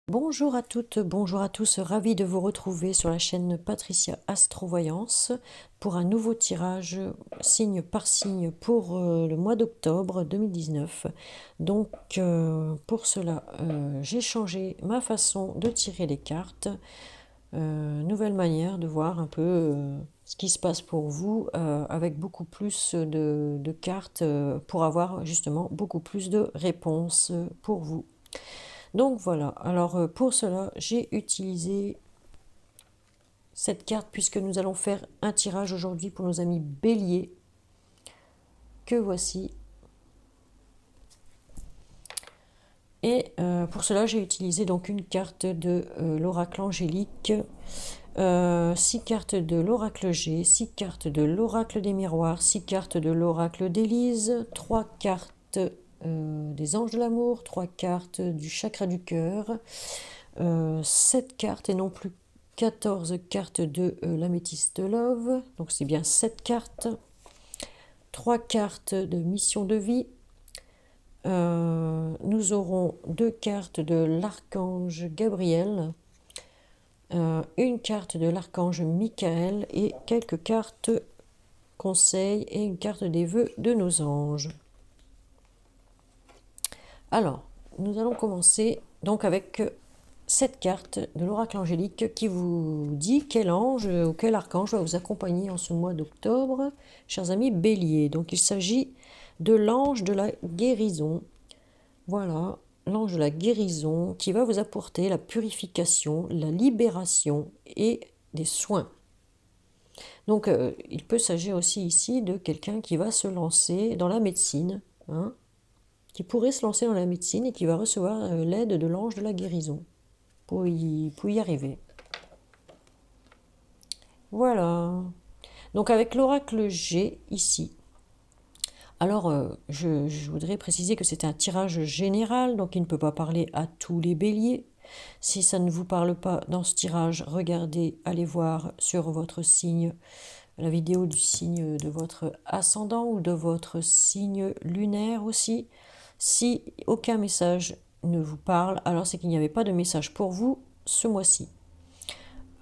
Bonjour à toutes, bonjour à tous, ravi de vous retrouver sur la chaîne Patricia Astrovoyance pour un nouveau tirage signe par signe pour le mois d'octobre 2019. Donc pour cela, j'ai changé ma façon de tirer les cartes, nouvelle manière de voir un peu ce qui se passe pour vous avec beaucoup plus de cartes pour avoir justement beaucoup plus de réponses pour vous. Donc voilà, alors pour cela, j'ai utilisé cette carte puisque nous allons faire un tirage aujourd'hui pour nos amis béliers, que voici. Et pour cela, j'ai utilisé donc une carte de l'oracle angélique, 6 cartes de l'oracle G, 6 cartes de l'oracle des miroirs, 6 cartes de l'oracle d'Élise, 3 cartes des anges de l'amour, 3 cartes du chakra du cœur, 7 cartes et non plus 14 cartes de l'améthyste love, donc c'est bien 7 cartes, 3 cartes de mission de vie, nous aurons 2 cartes de l'archange Gabriel, une carte de l'archange Michael et quelques cartes conseils et une carte des vœux de nos anges. Alors, nous allons commencer donc avec cette carte de l'oracle angélique qui vous dit quel ange ou quel archange va vous accompagner en ce mois d'octobre, chers amis béliers. Donc il s'agit de l'ange de la guérison. Voilà, l'ange de la guérison qui va vous apporter la purification, la libération et des soins. Donc il peut s'agir aussi ici de quelqu'un qui va se lancer dans la médecine, hein, qui pourrait se lancer dans la médecine et qui va recevoir l'aide de l'ange de la guérison pour y arriver. Voilà. Donc avec l'oracle G ici. Alors, je voudrais préciser que c'est un tirage général, donc il ne peut pas parler à tous les béliers. Si ça ne vous parle pas dans ce tirage, regardez, allez voir sur votre signe, la vidéo du signe de votre ascendant ou de votre signe lunaire aussi. Si aucun message ne vous parle, alors c'est qu'il n'y avait pas de message pour vous ce mois-ci.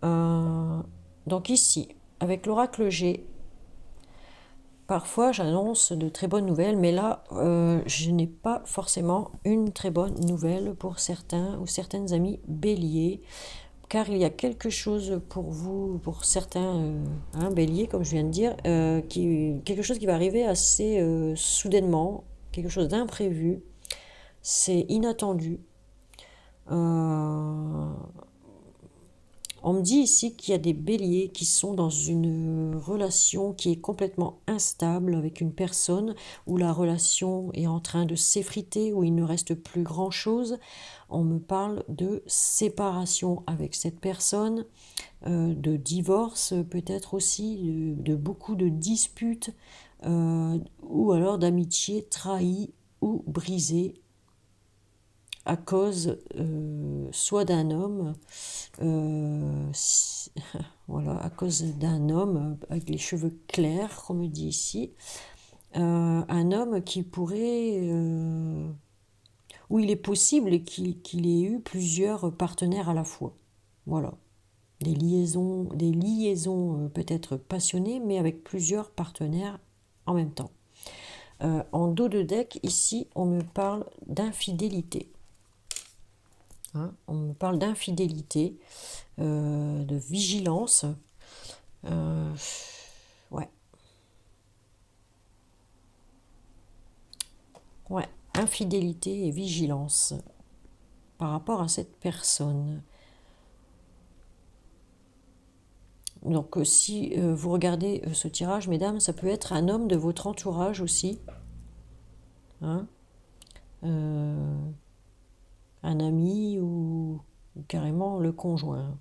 Donc ici, avec l'oracle G, parfois j'annonce de très bonnes nouvelles, mais là, je n'ai pas forcément une très bonne nouvelle pour certains ou certaines amis béliers, car il y a quelque chose pour vous, pour certains béliers, comme je viens de dire, quelque chose qui va arriver assez soudainement, quelque chose d'imprévu, c'est inattendu. On me dit ici qu'il y a des béliers qui sont dans une relation qui est complètement instable avec une personne où la relation est en train de s'effriter, où il ne reste plus grand-chose. On me parle de séparation avec cette personne, de divorce peut-être aussi, de beaucoup de disputes, ou alors d'amitié trahie ou brisée à cause soit d'un homme, voilà, à cause d'un homme avec les cheveux clairs, comme on dit ici, un homme qui pourrait, où il est possible qu'il ait eu plusieurs partenaires à la fois. Voilà, des liaisons peut-être passionnées, mais avec plusieurs partenaires en même temps. En dos de deck, ici, on me parle d'infidélité. Hein, on me parle d'infidélité, de vigilance. Ouais. Ouais, infidélité et vigilance par rapport à cette personne. Donc si vous regardez ce tirage, mesdames, ça peut être un homme de votre entourage aussi. Hein, un ami ou carrément le conjoint.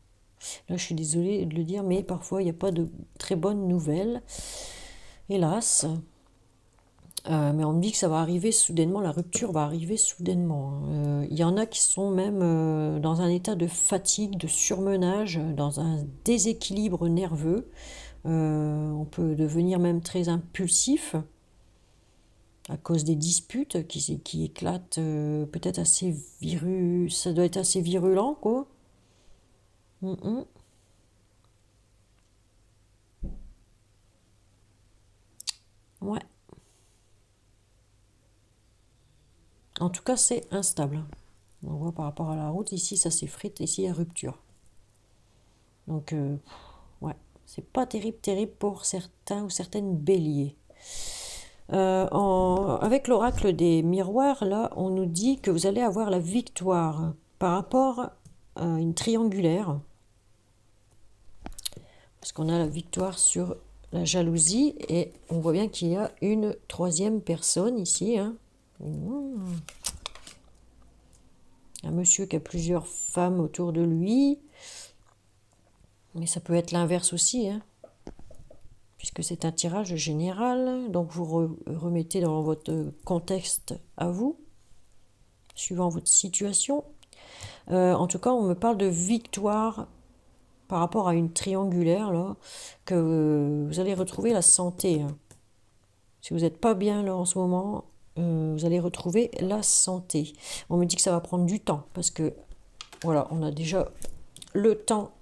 Là, je suis désolée de le dire, mais parfois, il n'y a pas de très bonnes nouvelles, hélas. Mais on me dit que ça va arriver soudainement, la rupture va arriver soudainement. Il y en a qui sont même dans un état de fatigue, de surmenage, dans un déséquilibre nerveux. On peut devenir même très impulsif. à cause des disputes qui éclatent, peut-être assez ça doit être assez virulent, quoi. Mhm. Ouais. En tout cas, c'est instable. On voit par rapport à la route, ici ça s'effrite, ici il y a rupture. Donc, ouais, c'est pas terrible, terrible pour certains ou certaines béliers. Avec l'oracle des miroirs, là, on nous dit que vous allez avoir la victoire par rapport à une triangulaire. Parce qu'on a la victoire sur la jalousie et on voit bien qu'il y a une troisième personne ici. Hein. Un monsieur qui a plusieurs femmes autour de lui. Mais ça peut être l'inverse aussi. Hein. Puisque c'est un tirage général. Donc vous remettez dans votre contexte à vous. Suivant votre situation. En tout cas, on me parle de victoire par rapport à une triangulaire, là, que vous allez retrouver la santé. Hein. Si vous n'êtes pas bien là en ce moment, vous allez retrouver la santé. On me dit que ça va prendre du temps, parce que, voilà, on a déjà le temps.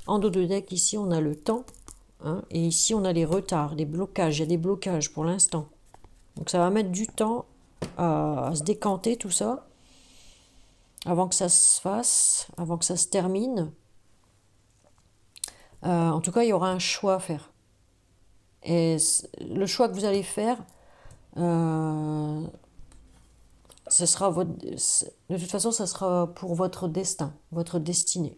En dos de deck, ici, on a le temps. Hein, et ici, on a les retards, les blocages. Il y a des blocages pour l'instant. Donc ça va mettre du temps à se décanter, tout ça, avant que ça se fasse, avant que ça se termine. En tout cas, il y aura un choix à faire. Et le choix que vous allez faire, ce sera de toute façon, ça sera pour votre destin, votre destinée.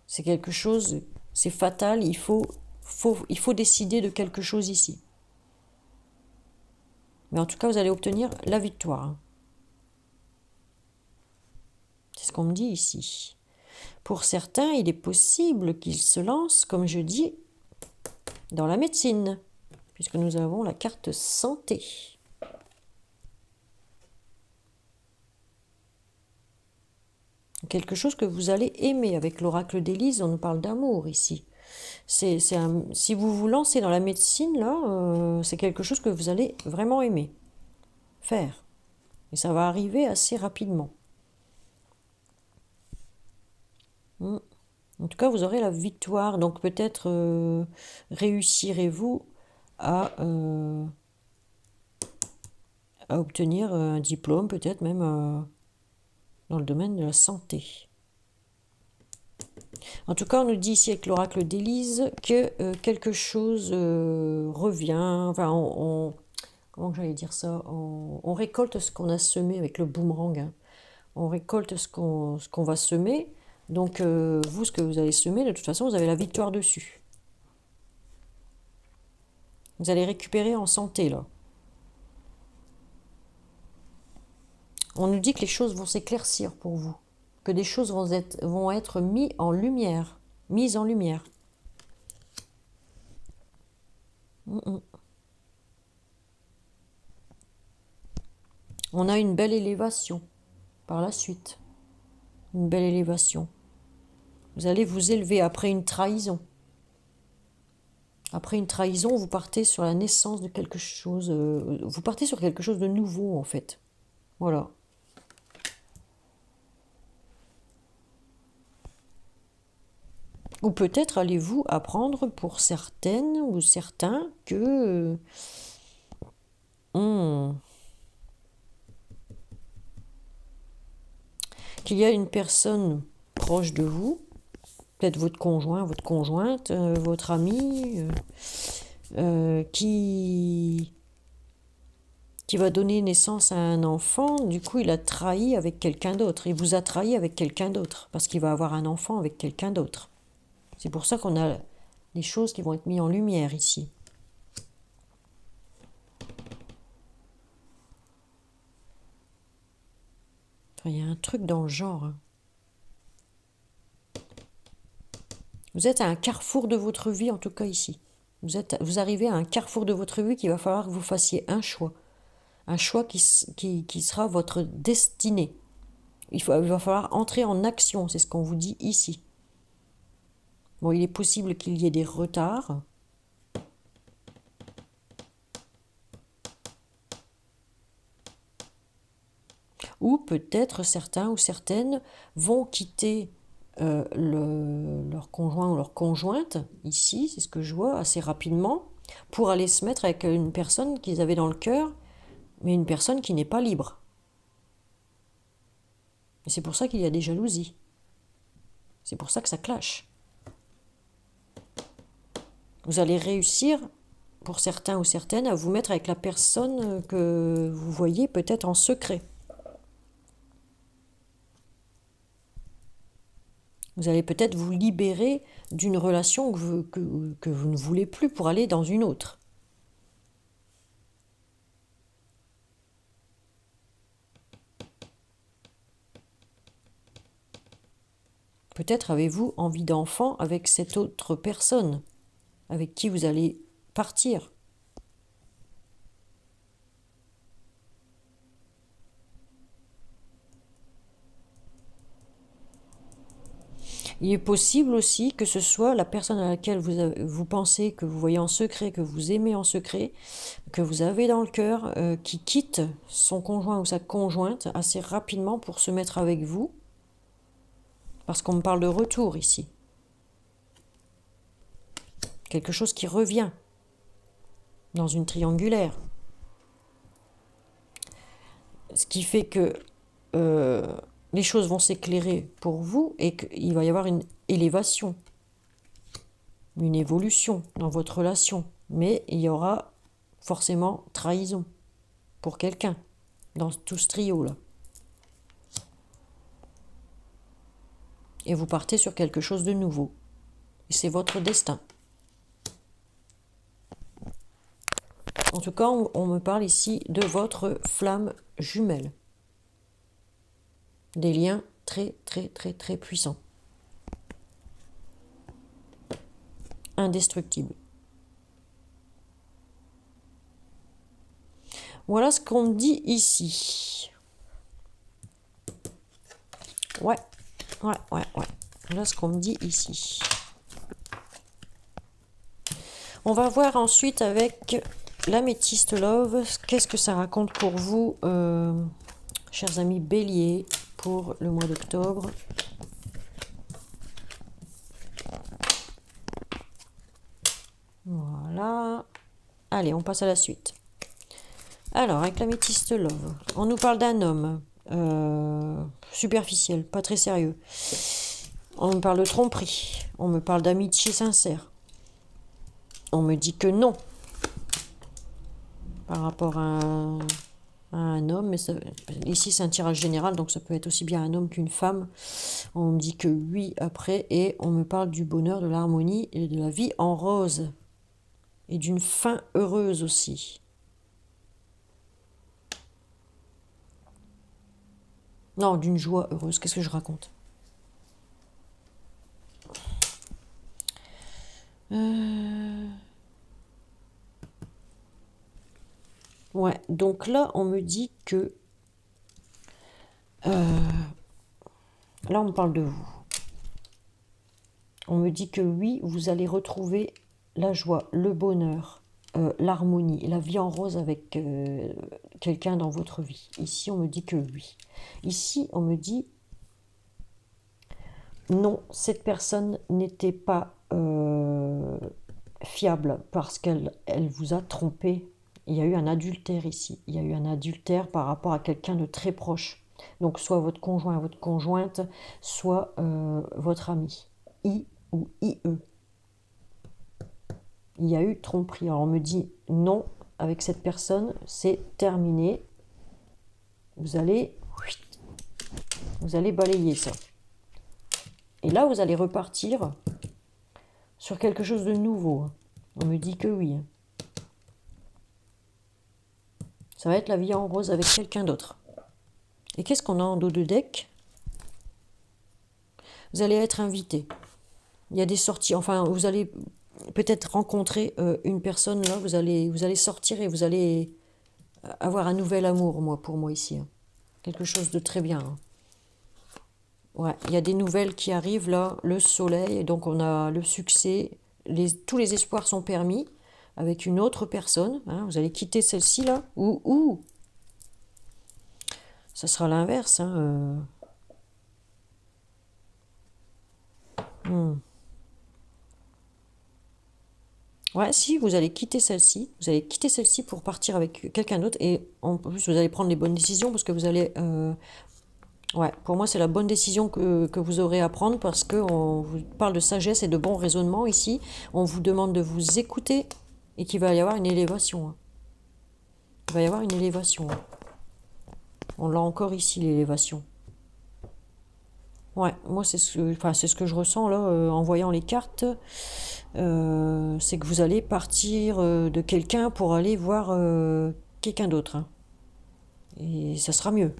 C'est quelque chose, c'est fatal, il faut décider de quelque chose ici. Mais en tout cas, vous allez obtenir la victoire. C'est ce qu'on me dit ici. Pour certains, il est possible qu'ils se lancent, comme je dis, dans la médecine, puisque nous avons la carte santé. Quelque chose que vous allez aimer. Avec l'oracle d'Élise, on nous parle d'amour ici. Si vous vous lancez dans la médecine, là, c'est quelque chose que vous allez vraiment aimer faire. Et ça va arriver assez rapidement. En tout cas, vous aurez la victoire. Donc peut-être réussirez-vous à obtenir un diplôme, peut-être même dans le domaine de la santé. En tout cas, on nous dit ici avec l'oracle d'Élise que quelque chose revient. Enfin, comment j'allais dire ça, on récolte ce qu'on a semé avec le boomerang. Hein. On récolte ce qu'on va semer. Donc, vous, ce que vous allez semer, de toute façon, vous avez la victoire dessus. Vous allez récupérer en santé, là. On nous dit que les choses vont s'éclaircir pour vous. Que des choses vont être mises en lumière. Mises en lumière. On a une belle élévation par la suite. Une belle élévation. Vous allez vous élever après une trahison. Après une trahison, vous partez sur la naissance de quelque chose. Vous partez sur quelque chose de nouveau, en fait. Voilà. Ou peut-être allez-vous apprendre pour certaines ou certains que qu'il y a une personne proche de vous, peut-être votre conjoint, votre conjointe, votre ami, qui va donner naissance à un enfant. Du coup, il a trahi avec quelqu'un d'autre. Il vous a trahi avec quelqu'un d'autre, parce qu'il va avoir un enfant avec quelqu'un d'autre. C'est pour ça qu'on a des choses qui vont être mises en lumière ici. Enfin, il y a un truc dans le genre. Hein. Vous êtes à un carrefour de votre vie, en tout cas ici. Vous arrivez à un carrefour de votre vie qu'il va falloir que vous fassiez un choix. Un choix qui sera votre destinée. Il va falloir entrer en action, c'est ce qu'on vous dit ici. Bon, il est possible qu'il y ait des retards. Ou peut-être certains ou certaines vont quitter leur conjoint ou leur conjointe, ici, c'est ce que je vois, assez rapidement, pour aller se mettre avec une personne qu'ils avaient dans le cœur, mais une personne qui n'est pas libre. Et c'est pour ça qu'il y a des jalousies. C'est pour ça que ça clash. Vous allez réussir, pour certains ou certaines, à vous mettre avec la personne que vous voyez peut-être en secret. Vous allez peut-être vous libérer d'une relation que vous ne voulez plus pour aller dans une autre. Peut-être avez-vous envie d'enfant avec cette autre personne avec qui vous allez partir. Il est possible aussi que ce soit la personne à laquelle vous pensez, que vous voyez en secret, que vous aimez en secret, que vous avez dans le cœur, qui quitte son conjoint ou sa conjointe assez rapidement pour se mettre avec vous. Parce qu'on me parle de retour ici. Quelque chose qui revient dans une triangulaire. Ce qui fait que les choses vont s'éclairer pour vous et qu'il va y avoir une élévation, une évolution dans votre relation. Mais il y aura forcément trahison pour quelqu'un dans tout ce trio-là. Et vous partez sur quelque chose de nouveau. Et c'est votre destin. En tout cas, on me parle ici de votre flamme jumelle. Des liens très, très, très, très puissants. Indestructibles. Voilà ce qu'on me dit ici. Ouais. Voilà ce qu'on me dit ici. On va voir ensuite avec l'améthyste love. Qu'est-ce que ça raconte pour vous, chers amis béliers, pour le mois d'octobre. Voilà. Allez, on passe à la suite. Alors, avec l'améthyste love, on nous parle d'un homme superficiel, pas très sérieux. On me parle de tromperie. On me parle d'amitié sincère. On me dit que non. Par rapport à un homme, mais ça, ici c'est un tirage général, donc ça peut être aussi bien un homme qu'une femme. On me dit que oui après, et on me parle du bonheur, de l'harmonie et de la vie en rose. Et d'une fin heureuse aussi. Non, d'une joie heureuse. Qu'est-ce que je raconte? Ouais, donc là, on me dit que... là, on me parle de vous. On me dit que oui, vous allez retrouver la joie, le bonheur, l'harmonie, la vie en rose avec quelqu'un dans votre vie. Ici, on me dit que oui. Ici, on me dit non, cette personne n'était pas fiable parce qu'elle vous a trompé. Il y a eu un adultère ici. Il y a eu un adultère par rapport à quelqu'un de très proche. Donc, soit votre conjoint, votre conjointe, soit votre ami. I ou IE. Il y a eu tromperie. Alors on me dit non, avec cette personne, c'est terminé. Vous allez balayer ça. Et là, vous allez repartir sur quelque chose de nouveau. On me dit que oui. Ça va être la vie en rose avec quelqu'un d'autre. Et qu'est-ce qu'on a en dos de deck? Vous allez être invité. Il y a des sorties. Enfin, vous allez peut-être rencontrer une personne là. Vous allez sortir et vous allez avoir un nouvel amour, pour moi ici. Hein. Quelque chose de très bien. Hein. Ouais, il y a des nouvelles qui arrivent là, le soleil, et donc on a le succès, tous les espoirs sont permis avec une autre personne. Hein, vous allez quitter celle-ci là, ou Ça sera l'inverse. Hein, hmm. Ouais, si, vous allez quitter celle-ci. Vous allez quitter celle-ci pour partir avec quelqu'un d'autre. Et en plus, vous allez prendre les bonnes décisions parce que vous allez... ouais, pour moi, c'est la bonne décision que vous aurez à prendre parce qu'on vous parle de sagesse et de bon raisonnement ici. On vous demande de vous écouter et qu'il va y avoir une élévation. Hein. Il va y avoir une élévation. Hein. On l'a encore ici, l'élévation. Ouais, moi, c'est ce que je ressens là en voyant les cartes. C'est que vous allez partir de quelqu'un pour aller voir quelqu'un d'autre. Hein. Et ça sera mieux.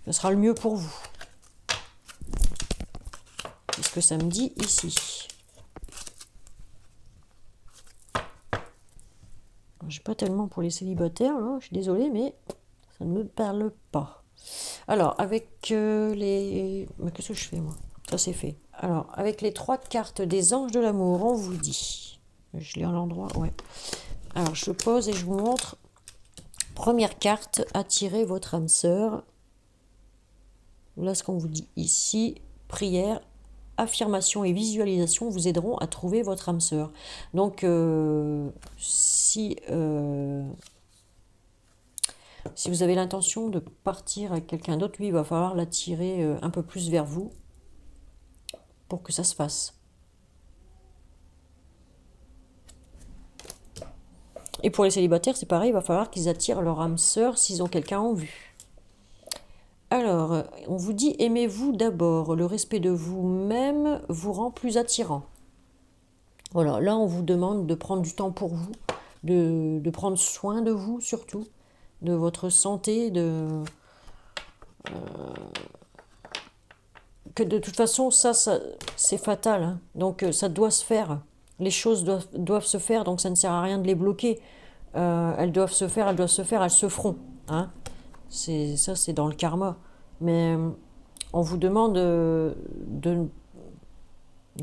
Ça sera le mieux pour vous. C'est ce que ça me dit ici. Je n'ai pas tellement pour les célibataires, là, je suis désolée, mais ça ne me parle pas. Alors, avec les... Mais qu'est-ce que je fais, moi? Ça, c'est fait. Alors, avec les 3 cartes des anges de l'amour, on vous dit... Je l'ai à l'endroit, ouais. Alors, je pose et je vous montre. Première carte, attirez votre âme sœur. Là, ce qu'on vous dit ici, prière, affirmation et visualisation vous aideront à trouver votre âme sœur. Donc, si vous avez l'intention de partir avec quelqu'un d'autre, lui, il va falloir l'attirer un peu plus vers vous pour que ça se fasse. Et pour les célibataires, c'est pareil, il va falloir qu'ils attirent leur âme sœur s'ils ont quelqu'un en vue. Alors, on vous dit, aimez-vous d'abord. Le respect de vous-même vous rend plus attirant. Voilà, là, on vous demande de prendre du temps pour vous, de prendre soin de vous surtout, de votre santé, que de toute façon, ça c'est fatal. Hein. Donc, ça doit se faire. Les choses doivent se faire, donc ça ne sert à rien de les bloquer. Elles doivent se faire, elles se feront. Hein. Ça, c'est dans le karma. Mais on vous demande de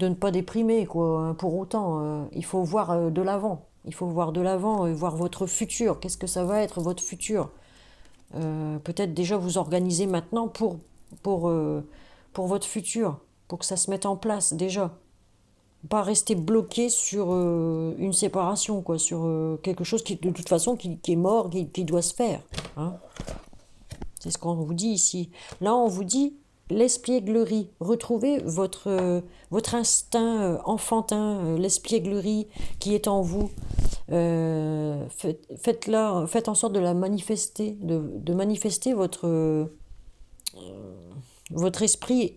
ne pas déprimer, quoi. Hein, pour autant, il faut voir de l'avant. Il faut voir de l'avant et voir votre futur. Qu'est-ce que ça va être, votre futur? Peut-être déjà vous organiser maintenant pour votre futur, pour que ça se mette en place déjà. Pas rester bloqué sur une séparation, quoi, sur quelque chose qui, de toute façon, qui est mort, qui doit se faire. Hein. C'est ce qu'on vous dit ici. Là, on vous dit l'espièglerie. Retrouvez votre instinct enfantin, l'espièglerie qui est en vous. Faites en sorte de la manifester, de manifester votre esprit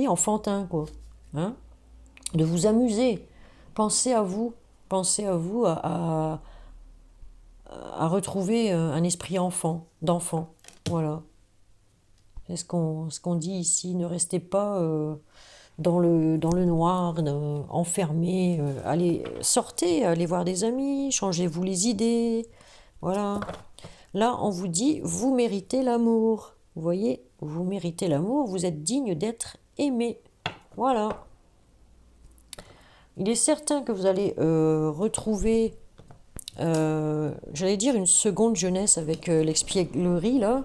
enfantin, quoi. Hein, de vous amuser. Pensez à vous. Pensez à vous à retrouver un esprit d'enfant. Voilà. C'est ce qu'on dit ici. Ne restez pas dans le noir, enfermé. Allez, sortez, allez voir des amis, changez-vous les idées. Voilà. Là, on vous dit, vous méritez l'amour. Vous voyez, vous méritez l'amour, vous êtes digne d'être aimé. Voilà. Il est certain que vous allez retrouver, j'allais dire, une seconde jeunesse avec l'expièglerie, là.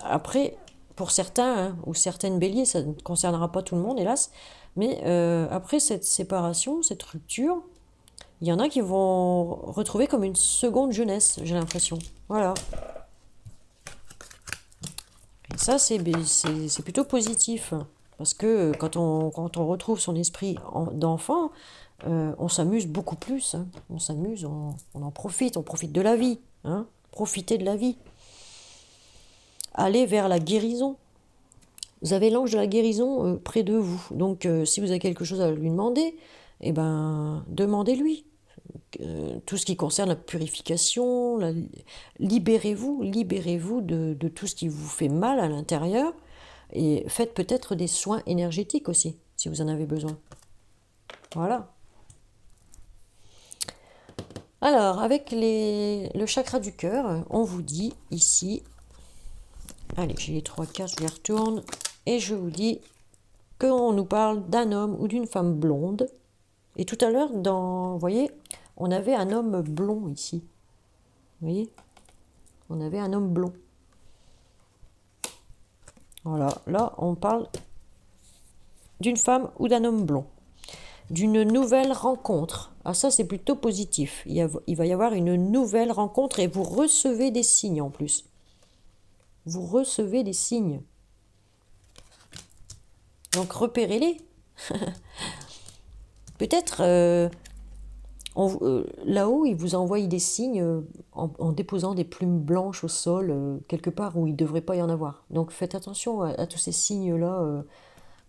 Après, pour certains, hein, ou certaines béliers, ça ne concernera pas tout le monde, hélas, mais après cette séparation, cette rupture, il y en a qui vont retrouver comme une seconde jeunesse, j'ai l'impression. Voilà. Et ça, c'est plutôt positif. Parce que quand on retrouve son esprit d'enfant, on s'amuse beaucoup plus. Hein. On s'amuse, on en profite, on profite de la vie. Hein. Profitez de la vie. Allez vers la guérison. Vous avez l'ange de la guérison près de vous. Donc, si vous avez quelque chose à lui demander, eh ben, demandez-lui. Tout ce qui concerne la purification, libérez-vous de tout ce qui vous fait mal à l'intérieur. Et faites peut-être des soins énergétiques aussi, si vous en avez besoin. Voilà. Alors, avec le chakra du cœur, on vous dit ici, allez, j'ai les 3 cartes, je les retourne, et je vous dis qu'on nous parle d'un homme ou d'une femme blonde. Et tout à l'heure, vous voyez, on avait un homme blond ici. Vous voyez ? on avait un homme blond. Voilà, là, on parle d'une femme ou d'un homme blond. D'une nouvelle rencontre. Ah, ça, c'est plutôt positif. Il va y avoir une nouvelle rencontre et vous recevez des signes en plus. Vous recevez des signes. Donc, repérez-les. Peut-être là-haut, il vous envoie des signes en déposant des plumes blanches au sol, quelque part où il ne devrait pas y en avoir. Donc, faites attention à tous ces signes-là.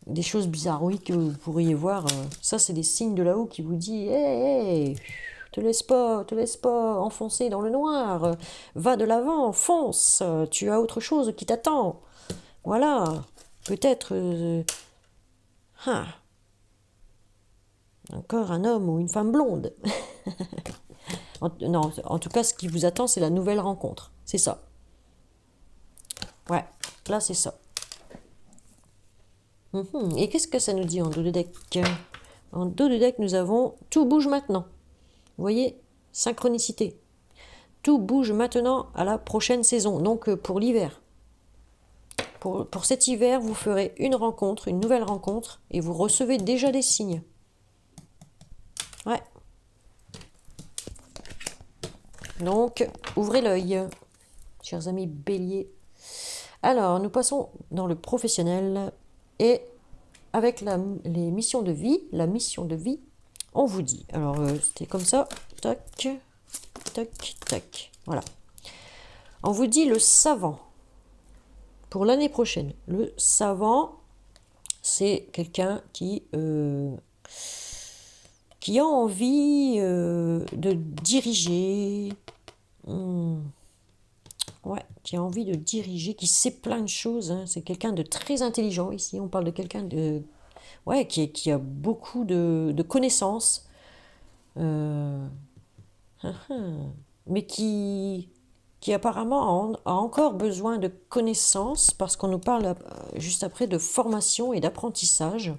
Des choses bizarroïdes que vous pourriez voir. Ça, c'est des signes de là-haut qui vous dit hey, te laisse pas enfoncer dans le noir. Va de l'avant, fonce. Tu as autre chose qui t'attend. Voilà. Peut-être encore un homme ou une femme blonde. Non, en tout cas, ce qui vous attend, c'est la nouvelle rencontre. C'est ça. Ouais, là, c'est ça. Et qu'est-ce que ça nous dit en dos de deck? En dos de deck, nous avons tout bouge maintenant. Vous voyez, synchronicité. Tout bouge maintenant à la prochaine saison, donc pour l'hiver. Pour cet hiver, vous ferez une rencontre, une nouvelle rencontre, et vous recevez déjà des signes. Ouais. Donc, ouvrez l'œil, chers amis béliers. Alors, nous passons dans le professionnel, et avec les missions de vie, la mission de vie, on vous dit. Alors, c'était comme ça, tac, tac, tac, voilà. On vous dit le savant. Pour l'année prochaine, le savant, c'est quelqu'un qui a envie de diriger, ouais, qui a envie de diriger, qui sait plein de choses. Hein. C'est quelqu'un de très intelligent ici. On parle de quelqu'un de, ouais, qui a beaucoup de connaissances, mais qui apparemment a encore besoin de connaissances, parce qu'on nous parle juste après de formation et d'apprentissage.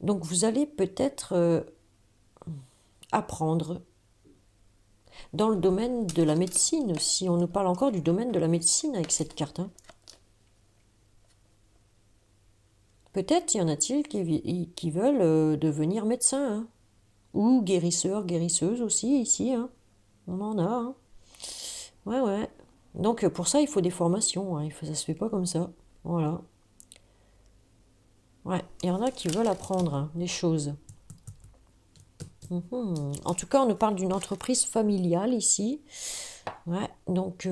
Donc vous allez peut-être apprendre dans le domaine de la médecine, si on nous parle encore du domaine de la médecine avec cette carte. Hein. Peut-être y en a-t-il qui veulent devenir médecin, hein. Ou guérisseurs, guérisseuses aussi ici. Hein. On en a. Hein. Ouais, ouais. Donc pour ça, il faut des formations. Hein. Ça se fait pas comme ça. Voilà. Ouais, il y en a qui veulent apprendre hein, des choses. En tout cas, on nous parle d'une entreprise familiale ici. Ouais, donc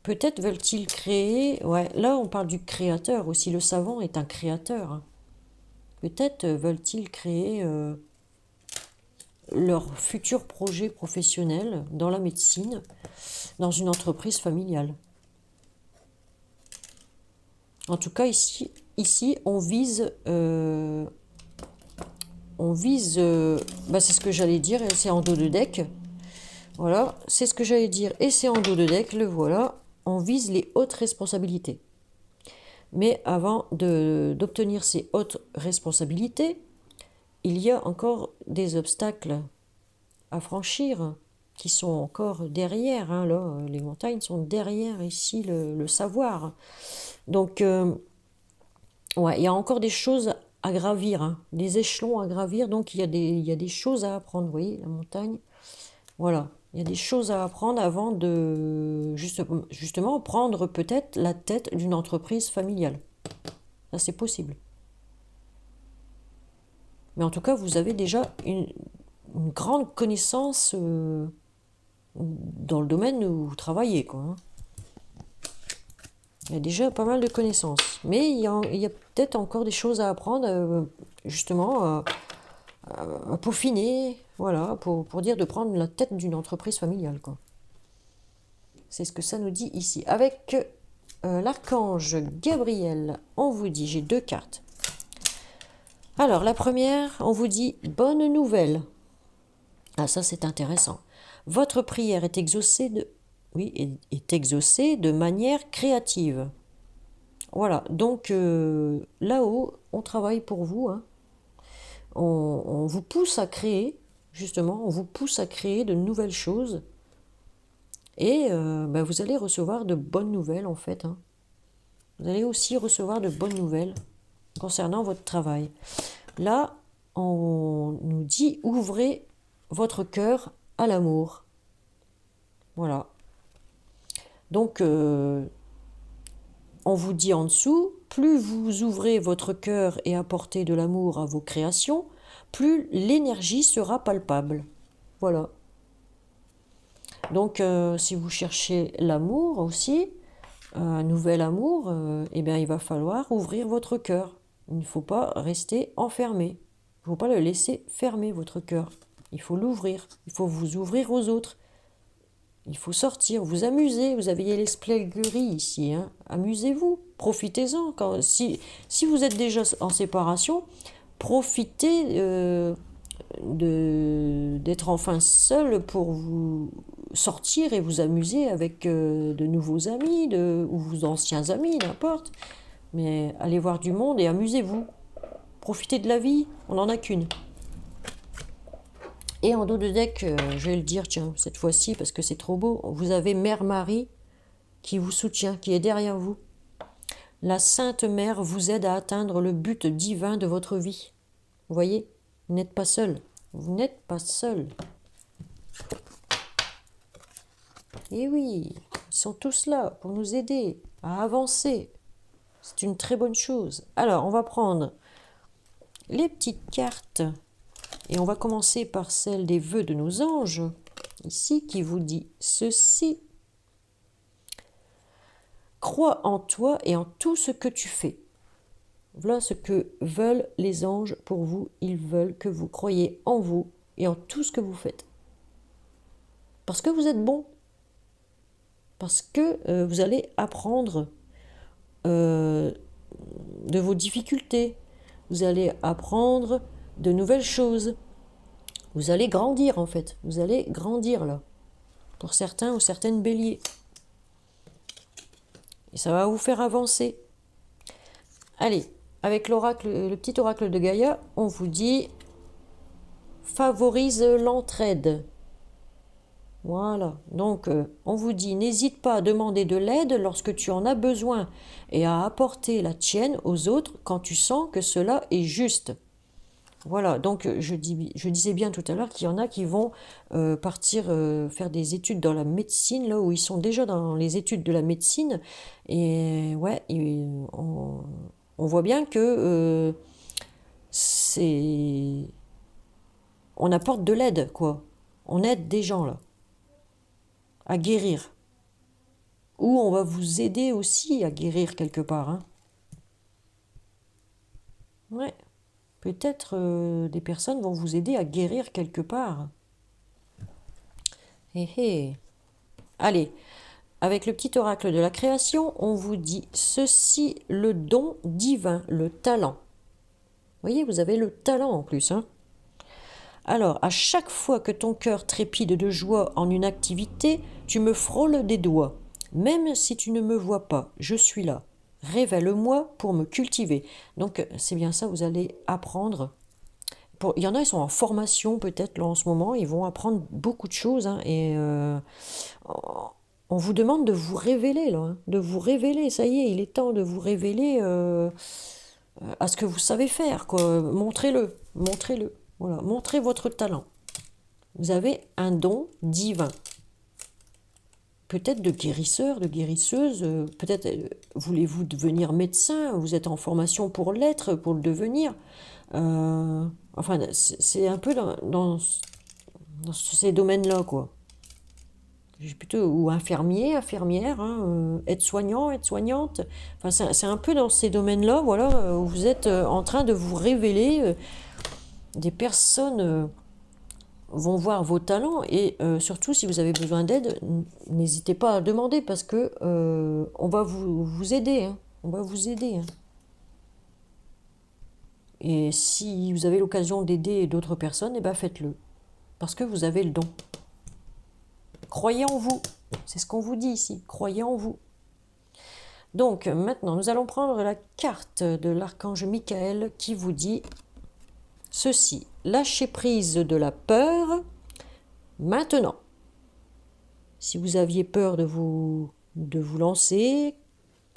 peut-être veulent-ils créer. Ouais, là, on parle du créateur aussi. Le savant est un créateur. Hein. Peut-être veulent-ils créer leur futur projet professionnel dans la médecine, dans une entreprise familiale. En tout cas, ici on vise, c'est ce que j'allais dire, et c'est en dos de deck. Voilà, c'est ce que j'allais dire, et c'est en dos de deck, le voilà. On vise les hautes responsabilités. Mais avant d'obtenir ces hautes responsabilités, il y a encore des obstacles à franchir qui sont encore derrière. Hein, là, les montagnes sont derrière ici le savoir. Donc, ouais, il y a encore des choses à gravir, hein, des échelons à gravir. Donc, il y a des choses à apprendre. Vous voyez, la montagne. Voilà, il y a des choses à apprendre avant de justement prendre peut-être la tête d'une entreprise familiale. Ça, c'est possible. Mais en tout cas, vous avez déjà une grande connaissance dans le domaine où vous travaillez, quoi. Hein. Il y a déjà pas mal de connaissances. Mais il y a peut-être encore des choses à apprendre, justement, à peaufiner, voilà, pour dire de prendre la tête d'une entreprise familiale, quoi. C'est ce que ça nous dit ici. Avec l'archange Gabriel, on vous dit, j'ai 2 cartes. Alors, la première, on vous dit bonne nouvelle. Ah, ça, c'est intéressant. Votre prière est exaucée est exaucée de manière créative. Voilà, donc là-haut, on travaille pour vous. Hein. On vous pousse à créer, justement, on vous pousse à créer de nouvelles choses. Et vous allez recevoir de bonnes nouvelles en fait, hein. Vous allez aussi recevoir de bonnes nouvelles concernant votre travail. Là, on nous dit ouvrez votre cœur à l'amour. Voilà. Donc, on vous dit en dessous, plus vous ouvrez votre cœur et apportez de l'amour à vos créations, plus l'énergie sera palpable. Voilà. Donc, si vous cherchez l'amour aussi, un nouvel amour, eh bien, il va falloir ouvrir votre cœur. Il ne faut pas rester enfermé. Il ne faut pas le laisser fermer, votre cœur. Il faut l'ouvrir. Il faut vous ouvrir aux autres. Il faut sortir, vous amuser. Vous avez l'esplèglerie ici, hein. Amusez-vous, profitez-en. Si vous êtes déjà en séparation, profitez d'être enfin seul pour vous sortir et vous amuser avec de nouveaux amis ou vos anciens amis, n'importe. Mais allez voir du monde et amusez-vous. Profitez de la vie, on n'en a qu'une. Et en dos de deck, je vais le dire, tiens, cette fois-ci, parce que c'est trop beau, vous avez Mère Marie qui vous soutient, qui est derrière vous. La Sainte Mère vous aide à atteindre le but divin de votre vie. Vous voyez, vous n'êtes pas seul. Vous n'êtes pas seul. Et oui, ils sont tous là pour nous aider à avancer. C'est une très bonne chose. Alors, on va prendre les petites cartes et on va commencer par celle des vœux de nos anges, ici, qui vous dit ceci. Crois en toi et en tout ce que tu fais. Voilà ce que veulent les anges pour vous. Ils veulent que vous croyiez en vous et en tout ce que vous faites. Parce que vous êtes bon. Parce que vous allez apprendre de vos difficultés. Vous allez apprendre de nouvelles choses. Vous allez grandir en fait. Vous allez grandir là. Pour certains ou certaines béliers. Et ça va vous faire avancer. Allez, avec l'oracle, le petit oracle de Gaïa, on vous dit favorise l'entraide. Voilà, donc on vous dit n'hésite pas à demander de l'aide lorsque tu en as besoin et à apporter la tienne aux autres quand tu sens que cela est juste. Voilà, donc je disais bien tout à l'heure qu'il y en a qui vont partir faire des études dans la médecine, là où ils sont déjà dans les études de la médecine. Et ouais, on voit bien que on apporte de l'aide, quoi. On aide des gens, là, à guérir. Ou on va vous aider aussi à guérir quelque part, hein. Ouais. Peut-être des personnes vont vous aider à guérir quelque part. Hé hé. Allez, avec le petit oracle de la création, on vous dit ceci, le don divin, le talent. Vous voyez, vous avez le talent en plus, hein. Alors, à chaque fois que ton cœur trépide de joie en une activité, tu me frôles des doigts. Même si tu ne me vois pas, je suis là. Révèle-moi pour me cultiver. Donc, c'est bien ça, vous allez apprendre. Il y en a, ils sont en formation peut-être là en ce moment, ils vont apprendre beaucoup de choses, hein, et on vous demande de vous révéler là, hein, de vous révéler, ça y est, il est temps de vous révéler à ce que vous savez faire, quoi. Montrez-le, montrez-le, voilà, montrez votre talent. Vous avez un don divin. Peut-être de guérisseur, de guérisseuse, peut-être voulez-vous devenir médecin, vous êtes en formation pour l'être, pour le devenir. Enfin, c'est un peu dans ces domaines-là, quoi. Plutôt, ou infirmier, infirmière, hein, aide-soignant, aide-soignante. Enfin, c'est un peu dans ces domaines-là, voilà, où vous êtes en train de vous révéler. Des personnes vont voir vos talents et surtout, si vous avez besoin d'aide, n'hésitez pas à demander parce que on va vous aider, hein. On va vous aider, hein. Et si vous avez l'occasion d'aider d'autres personnes, eh ben faites-le. Parce que vous avez le don. Croyez en vous. C'est ce qu'on vous dit ici. Croyez en vous. Donc, maintenant, nous allons prendre la carte de l'archange Michael qui vous dit ceci. Lâchez prise de la peur maintenant. si vous aviez peur de vous lancer,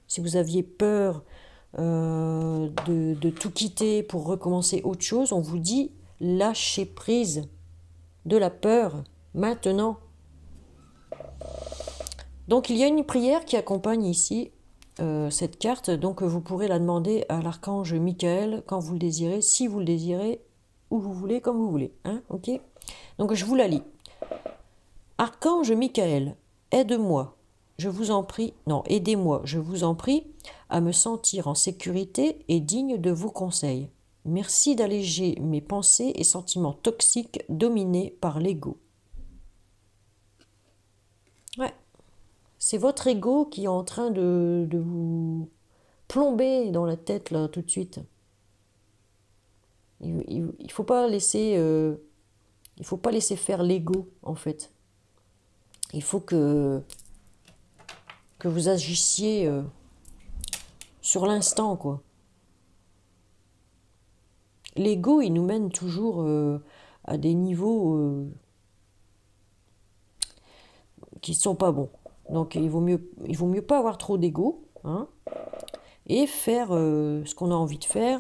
si vous aviez peur de tout quitter pour recommencer autre chose, on vous dit lâchez prise de la peur maintenant. Donc il y a une prière qui accompagne ici cette carte, donc vous pourrez la demander à l'archange Michael quand vous le désirez, si vous le désirez, où vous voulez, comme vous voulez. Hein, ok. Donc je vous la lis. Archange Michael, aide-moi, je vous en prie, non, aidez-moi, je vous en prie, à me sentir en sécurité et digne de vos conseils. Merci d'alléger mes pensées et sentiments toxiques dominés par l'ego. Ouais, c'est votre ego qui est en train de vous plomber dans la tête là tout de suite. Il faut pas laisser, il faut pas laisser faire l'ego en fait. Il faut que vous agissiez sur l'instant quoi. L'ego, il nous mène toujours à des niveaux qui sont pas bons. Donc il vaut mieux pas avoir trop d'ego, hein, et faire ce qu'on a envie de faire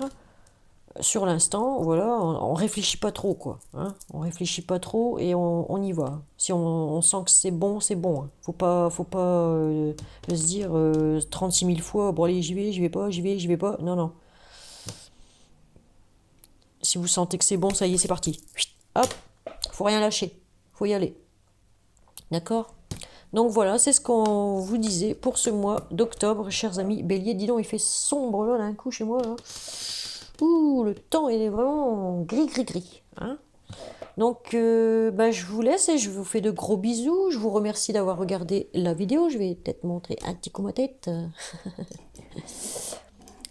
sur l'instant. Voilà, on réfléchit pas trop quoi. Hein, on réfléchit pas trop et on y va. Si on sent que c'est bon, c'est bon. Hein. Faut pas se dire 36 000 fois, bon allez j'y vais pas, j'y vais pas. Non non. Si vous sentez que c'est bon, ça y est, c'est parti. Hop, faut rien lâcher, faut y aller. D'accord? Donc voilà, c'est ce qu'on vous disait pour ce mois d'octobre, chers amis Bélier. Dis donc, il fait sombre là d'un coup chez moi. Là. Ouh, le temps il est vraiment gris, gris, gris. Hein, donc je vous laisse et je vous fais de gros bisous. Je vous remercie d'avoir regardé la vidéo. Je vais peut-être montrer un petit coup ma tête.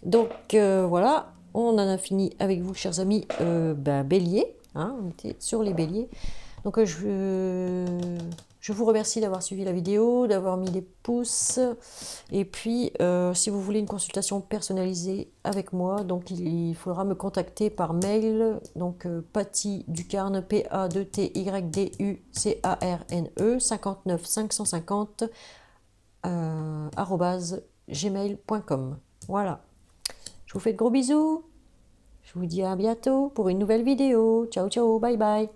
Donc voilà, on en a fini avec vous, chers amis Bélier. Hein, on était sur les Béliers. Donc je vous remercie d'avoir suivi la vidéo, d'avoir mis des pouces. Et puis, si vous voulez une consultation personnalisée avec moi, donc il faudra me contacter par mail. Donc Patty Ducarne, PADTYDUCARNE 59 550 @gmail.com. Voilà. Je vous fais de gros bisous. Je vous dis à bientôt pour une nouvelle vidéo. Ciao, ciao, bye bye.